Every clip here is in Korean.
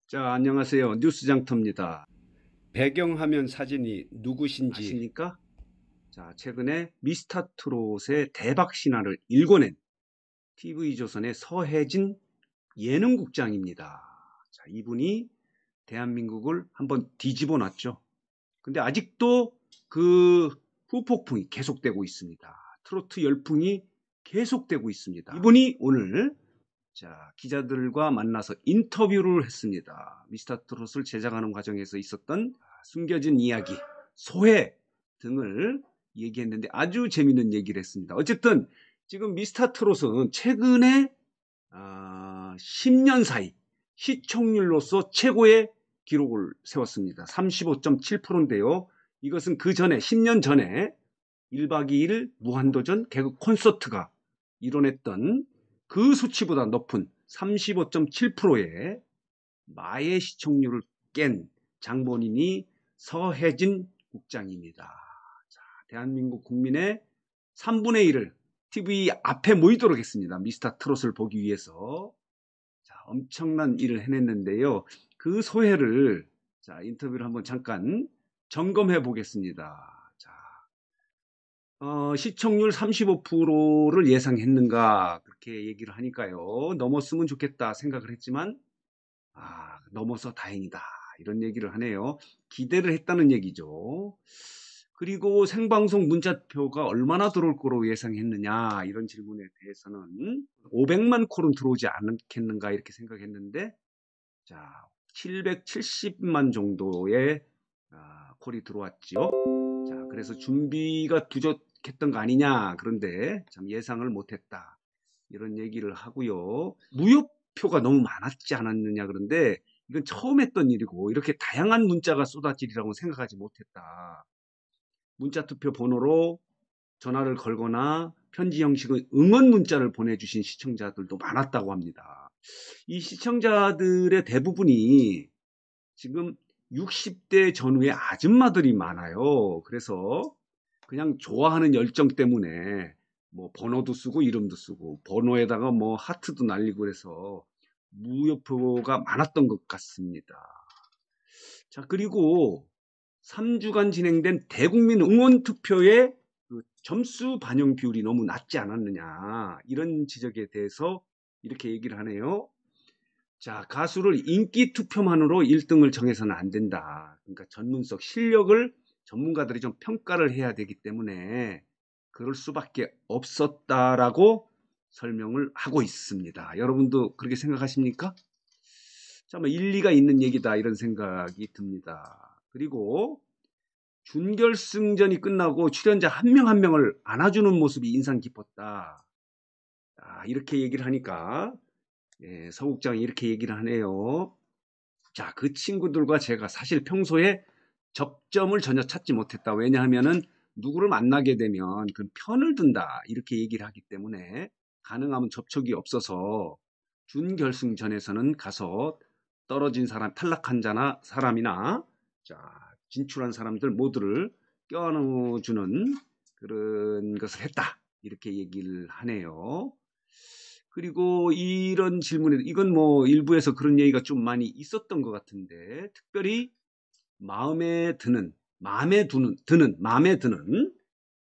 자, 안녕하세요. 뉴스장터입니다. 배경화면 사진이 누구신지 아십니까? 자, 최근에 미스터트롯의 대박 신화를 일궈낸 TV조선의 서혜진 예능국장입니다. 자, 이분이 대한민국을 한번 뒤집어 놨죠. 근데 아직도 그 후폭풍이 계속되고 있습니다. 트로트 열풍이 계속되고 있습니다. 이분이 오늘 기자들과 만나서 인터뷰를 했습니다. 미스터트롯을 제작하는 과정에서 있었던 숨겨진 이야기, 소회 등을 얘기했는데 아주 재밌는 얘기를 했습니다. 어쨌든 지금 미스터트롯은 최근에 10년 사이 시청률로서 최고의 기록을 세웠습니다. 35.7%인데요. 이것은 그 전에 10년 전에 1박 2일 무한도전 개그 콘서트가 이뤄냈던 그 수치보다 높은 35.7%의 마의 시청률을 깬 장본인이 서혜진 국장입니다. 자, 대한민국 국민의 3분의 1을 TV 앞에 모이도록 했습니다. 미스터트롯을 보기 위해서. 자, 엄청난 일을 해냈는데요. 그 소회를 인터뷰를 한번 잠깐 점검해 보겠습니다. 시청률 35%를 예상했는가 그렇게 얘기를 하니까요. 넘었으면 좋겠다 생각을 했지만 넘어서 다행이다 이런 얘기를 하네요. 기대를 했다는 얘기죠. 그리고 생방송 문자표가 얼마나 들어올 거로 예상했느냐 이런 질문에 대해서는 500만 콜은 들어오지 않겠는가 이렇게 생각했는데 770만 정도의 콜이 들어왔죠. 자, 그래서 준비가 부족했던 거 아니냐. 그런데 참 예상을 못했다. 이런 얘기를 하고요. 무효표가 너무 많았지 않았느냐. 그런데 이건 처음 했던 일이고 이렇게 다양한 문자가 쏟아지리라고 생각하지 못했다. 문자투표 번호로 전화를 걸거나 편지 형식의 응원 문자를 보내주신 시청자들도 많았다고 합니다. 이 시청자들의 대부분이 지금 60대 전후의 아줌마들이 많아요. 그래서 그냥 좋아하는 열정 때문에 뭐 번호도 쓰고 이름도 쓰고 번호에다가 뭐 하트도 날리고 그래서 무효표가 많았던 것 같습니다. 자, 그리고 3주간 진행된 대국민 응원 투표의 그 점수 반영 비율이 너무 낮지 않았느냐 이런 지적에 대해서 이렇게 얘기를 하네요. 자, 가수를 인기 투표만으로 1등을 정해서는 안 된다. 그러니까 전문성, 실력을 전문가들이 좀 평가를 해야 되기 때문에 그럴 수밖에 없었다라고 설명을 하고 있습니다. 여러분도 그렇게 생각하십니까? 자, 뭐 일리가 있는 얘기다 이런 생각이 듭니다. 그리고 준결승전이 끝나고 출연자 한 명 한 명을 안아주는 모습이 인상 깊었다. 이렇게 얘기를 하니까 서국장이 이렇게 얘기를 하네요. 자, 그 친구들과 제가 사실 평소에 접점을 전혀 찾지 못했다. 왜냐하면은 누구를 만나게 되면 그 편을 든다. 이렇게 얘기를 하기 때문에 가능하면 접촉이 없어서 준결승전에서는 가서 떨어진 사람, 탈락한 사람이나 진출한 사람들 모두를 껴안아주는 그런 것을 했다. 이렇게 얘기를 하네요. 그리고 이런 질문에 이건 뭐 일부에서 그런 얘기가 좀 많이 있었던 것 같은데 특별히 마음에 드는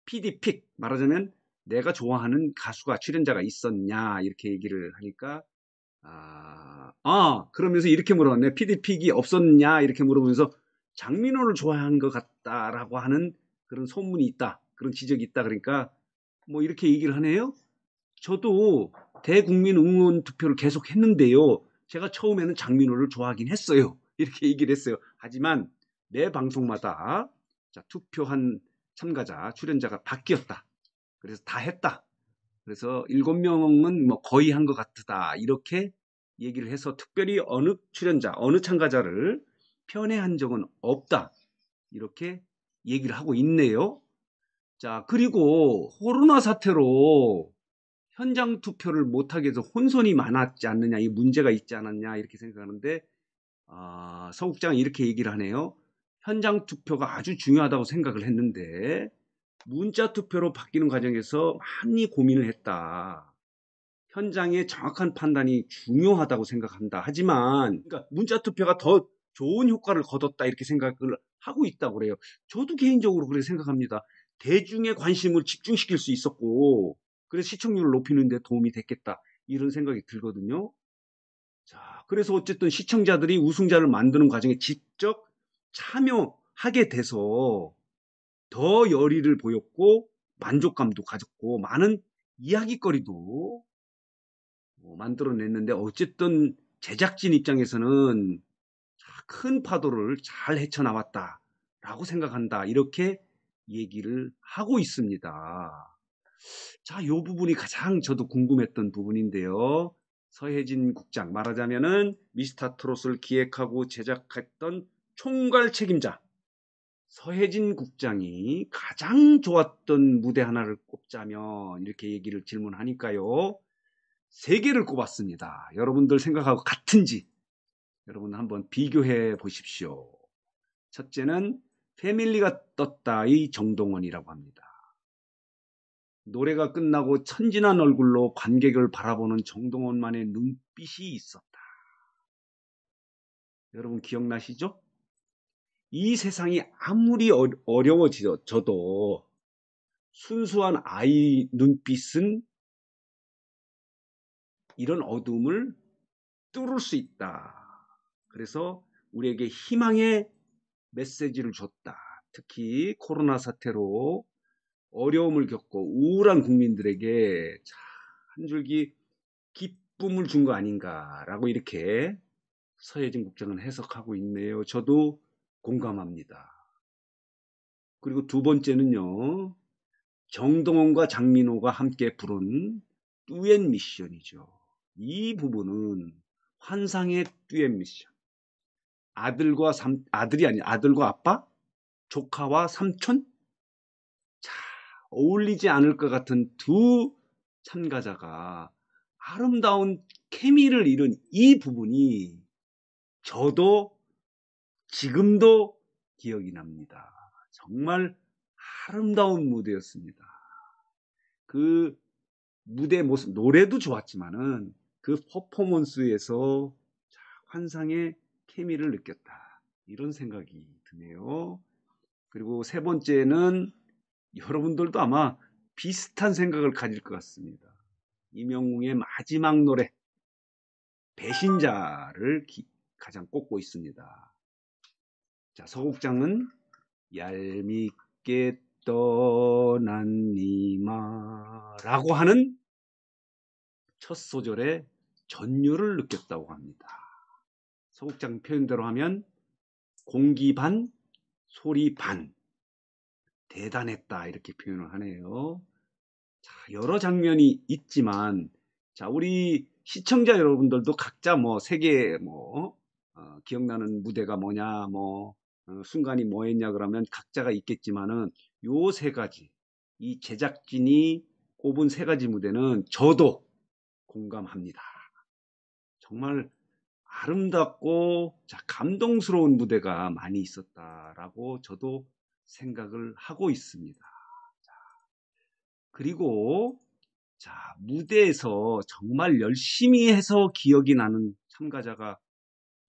PD픽 말하자면 내가 좋아하는 가수가 출연자가 있었냐 이렇게 얘기를 하니까 그러면서 이렇게 물어봤네. PD픽이 없었냐 이렇게 물어보면서 장민호를 좋아한 것 같다라고 하는 그런 소문이 있다. 그런 지적이 있다. 그러니까 뭐 이렇게 얘기를 하네요. 저도 대국민 응원 투표를 계속 했는데요. 제가 처음에는 장민호를 좋아하긴 했어요. 이렇게 얘기를 했어요. 하지만 매 방송마다 투표한 참가자, 출연자가 바뀌었다. 그래서 다 했다. 그래서 7명은 뭐 거의 한 것 같다. 이렇게 얘기를 해서 특별히 어느 출연자, 어느 참가자를 편애한 적은 없다. 이렇게 얘기를 하고 있네요. 자, 그리고 코로나 사태로 현장 투표를 못하게 해서 혼선이 많았지 않느냐, 이 문제가 있지 않았냐 이렇게 생각하는데 서국장이 이렇게 얘기를 하네요. 현장 투표가 아주 중요하다고 생각을 했는데 문자 투표로 바뀌는 과정에서 많이 고민을 했다. 현장의 정확한 판단이 중요하다고 생각한다. 하지만 그러니까 문자 투표가 더 좋은 효과를 거뒀다 이렇게 생각을 하고 있다고 그래요. 저도 개인적으로 그렇게 생각합니다. 대중의 관심을 집중시킬 수 있었고 그래서 시청률을 높이는 데 도움이 됐겠다. 이런 생각이 들거든요. 자, 그래서 어쨌든 시청자들이 우승자를 만드는 과정에 직접 참여하게 돼서 더 열의를 보였고 만족감도 가졌고 많은 이야깃거리도 만들어냈는데 어쨌든 제작진 입장에서는 큰 파도를 잘 헤쳐나왔다라고 생각한다. 이렇게 얘기를 하고 있습니다. 자, 요 부분이 가장 저도 궁금했던 부분인데요. 서혜진 국장, 말하자면은 미스터 트롯을 기획하고 제작했던 총괄 책임자 서혜진 국장이 가장 좋았던 무대 하나를 꼽자면 이렇게 얘기를 질문하니까요. 3개를 꼽았습니다. 여러분들 생각하고 같은지 여러분 한번 비교해 보십시오. 첫째는 패밀리가 떴다의 정동원이라고 합니다. 노래가 끝나고 천진한 얼굴로 관객을 바라보는 정동원만의 눈빛이 있었다. 여러분 기억나시죠? 이 세상이 아무리 어려워져도 순수한 아이 눈빛은 이런 어둠을 뚫을 수 있다. 그래서 우리에게 희망의 메시지를 줬다. 특히 코로나 사태로 어려움을 겪고 우울한 국민들에게 한 줄기 기쁨을 준 거 아닌가라고 이렇게 서혜진 국장은 해석하고 있네요. 저도 공감합니다. 그리고 두 번째는요. 정동원과 장민호가 함께 부른 듀엣 미션이죠. 이 부분은 환상의 듀엣 미션. 아들과 아빠, 조카와 삼촌. 자, 어울리지 않을 것 같은 두 참가자가 아름다운 케미를 이룬 이 부분이 저도 지금도 기억이 납니다. 정말 아름다운 무대였습니다. 그 무대 모습, 노래도 좋았지만은 그 퍼포먼스에서 환상의 케미를 느꼈다. 이런 생각이 드네요. 그리고 세 번째는 여러분들도 아마 비슷한 생각을 가질 것 같습니다. 이명웅의 마지막 노래 배신자를 가장 꼽고 있습니다. 자, 서국장은 얄밉게 떠난 니마라고 하는 첫 소절에 전율을 느꼈다고 합니다. 서국장 표현대로 하면 공기 반, 소리 반, 대단했다 이렇게 표현을 하네요. 자, 여러 장면이 있지만 자, 우리 시청자 여러분들도 각자 뭐 세계 기억나는 무대가 뭐냐 순간이 뭐였냐 그러면 각자가 있겠지만은 요 세 가지 이 제작진이 꼽은 세 가지 무대는 저도 공감합니다. 정말 아름답고 감동스러운 무대가 많이 있었다라고 저도 생각을 하고 있습니다. 그리고 무대에서 정말 열심히 해서 기억이 나는 참가자가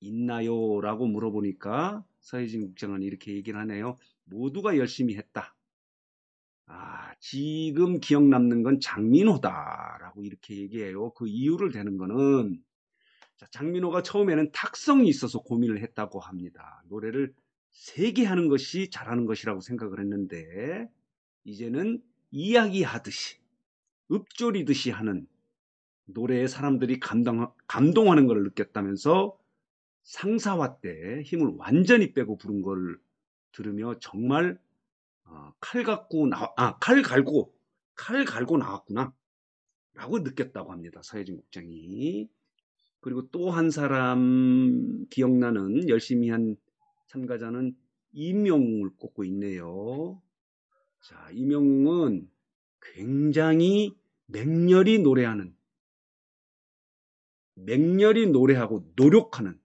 있나요? 라고 물어보니까 서혜진 국장은 이렇게 얘기를 하네요. 모두가 열심히 했다. 지금 기억 남는 건 장민호다라고 이렇게 얘기해요. 그 이유를 대는 거는 장민호가 처음에는 탁성이 있어서 고민을 했다고 합니다. 노래를 세게 하는 것이 잘하는 것이라고 생각을 했는데 이제는 이야기하듯이 읊조리듯이 하는 노래에 사람들이 감동하는 걸 느꼈다면서 상사화 때 힘을 완전히 빼고 부른 걸 들으며 정말 칼 갈고 나왔구나 라고 느꼈다고 합니다. 서혜진 국장이. 그리고 또 한 사람 기억나는 열심히 한 참가자는 이명웅을 꼽고 있네요. 자, 이명웅은 굉장히 맹렬히 노래하고 노력하는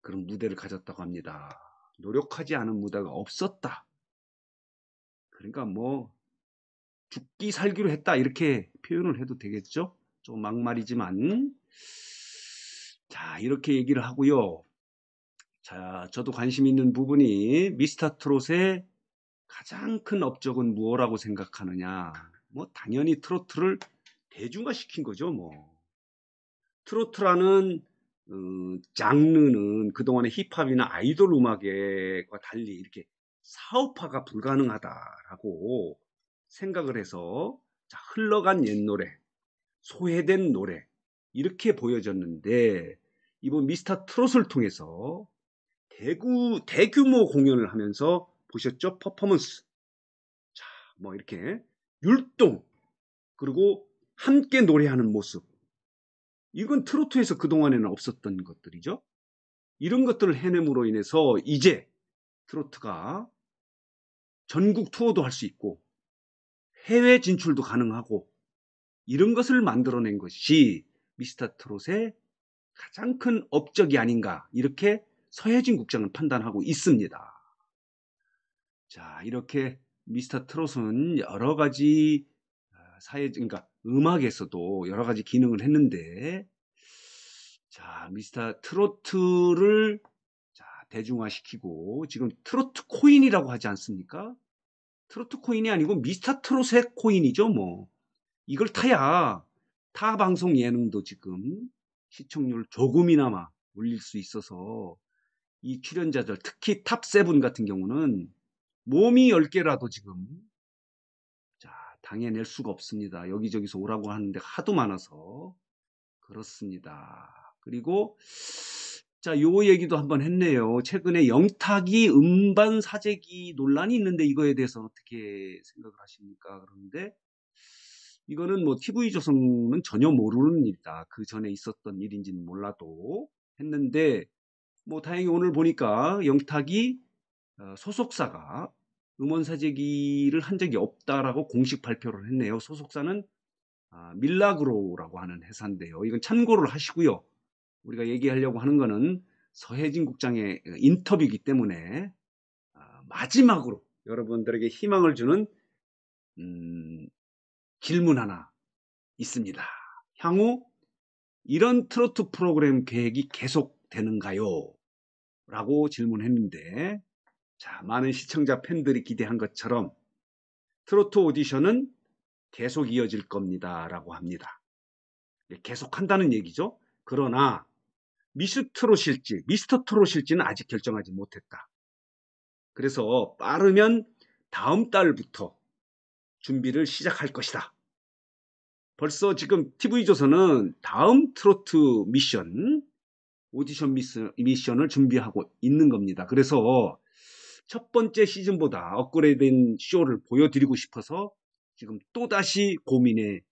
그런 무대를 가졌다고 합니다. 노력하지 않은 무대가 없었다. 그러니까 죽기 살기로 했다 이렇게 표현을 해도 되겠죠? 좀 막말이지만. 자, 이렇게 얘기를 하고요. 자, 저도 관심 있는 부분이 미스터 트롯의 가장 큰 업적은 무엇라고 생각하느냐. 뭐 당연히 트로트를 대중화시킨 거죠, 뭐. 트로트라는 장르는 그동안의 힙합이나 아이돌 음악과 달리 이렇게 사업화가 불가능하다라고 생각을 해서, 자, 흘러간 옛 노래, 소외된 노래, 이렇게 보여졌는데, 이번 미스터 트롯을 통해서 대규모 공연을 하면서 보셨죠? 퍼포먼스. 자, 뭐 이렇게 율동, 그리고 함께 노래하는 모습. 이건 트로트에서 그동안에는 없었던 것들이죠. 이런 것들을 해냄으로 인해서 이제 트로트가 전국 투어도 할 수 있고 해외 진출도 가능하고, 이런 것을 만들어낸 것이 미스터 트롯의 가장 큰 업적이 아닌가, 이렇게 서혜진 국장은 판단하고 있습니다. 자, 이렇게 미스터 트롯은 여러 가지 그러니까 음악에서도 여러 가지 기능을 했는데, 자, 미스터 트로트를 자, 대중화시키고, 지금 트로트 코인이라고 하지 않습니까? 트로트 코인이 아니고 미스터 트롯의 코인이죠, 뭐. 이걸 타야 타 방송 예능도 지금 시청률 조금이나마 올릴 수 있어서, 이 출연자들, 특히 탑7 같은 경우는 몸이 10개라도 지금 자, 당해낼 수가 없습니다. 여기저기서 오라고 하는데 하도 많아서 그렇습니다. 그리고 자, 요 얘기도 한번 했네요. 최근에 영탁이 음반 사재기 논란이 있는데 이거에 대해서 어떻게 생각을 하십니까? 그런데 이거는 뭐 TV조선은 전혀 모르는 일이다. 그 전에 있었던 일인지는 몰라도 했는데, 뭐 다행히 오늘 보니까 영탁이 소속사가 음원 사재기를 한 적이 없다라고 공식 발표를 했네요. 소속사는 밀라그로라고 하는 회사인데요. 이건 참고를 하시고요. 우리가 얘기하려고 하는 거는 서혜진 국장의 인터뷰이기 때문에 마지막으로 여러분들에게 희망을 주는 질문 하나 있습니다. 향후 이런 트로트 프로그램 계획이 계속되는가요? 라고 질문했는데, 자, 많은 시청자 팬들이 기대한 것처럼 트로트 오디션은 계속 이어질 겁니다. 라고 합니다. 계속한다는 얘기죠. 그러나 미스터 트롯일지는 아직 결정하지 못했다. 그래서 빠르면 다음 달부터 준비를 시작할 것이다. 벌써 지금 TV조선은 다음 트로트 오디션 미션을 준비하고 있는 겁니다. 그래서 첫 번째 시즌보다 업그레이드된 쇼를 보여드리고 싶어서 지금 또다시 고민에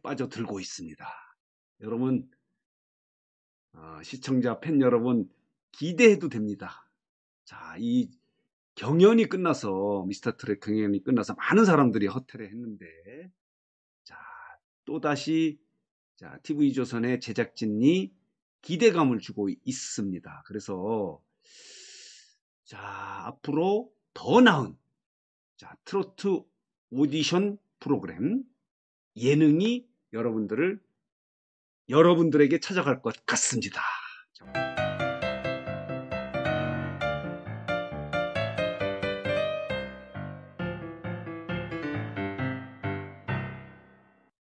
빠져들고 있습니다. 여러분, 시청자 팬 여러분, 기대해도 됩니다. 자, 이 경연이 끝나서, 미스터 트롯 경연이 끝나서 많은 사람들이 허탈해 했는데, 자, 또다시 자, TV조선의 제작진이 기대감을 주고 있습니다. 그래서 자, 앞으로 더 나은 자, 트로트 오디션 프로그램, 예능이 여러분들에게 찾아갈 것 같습니다.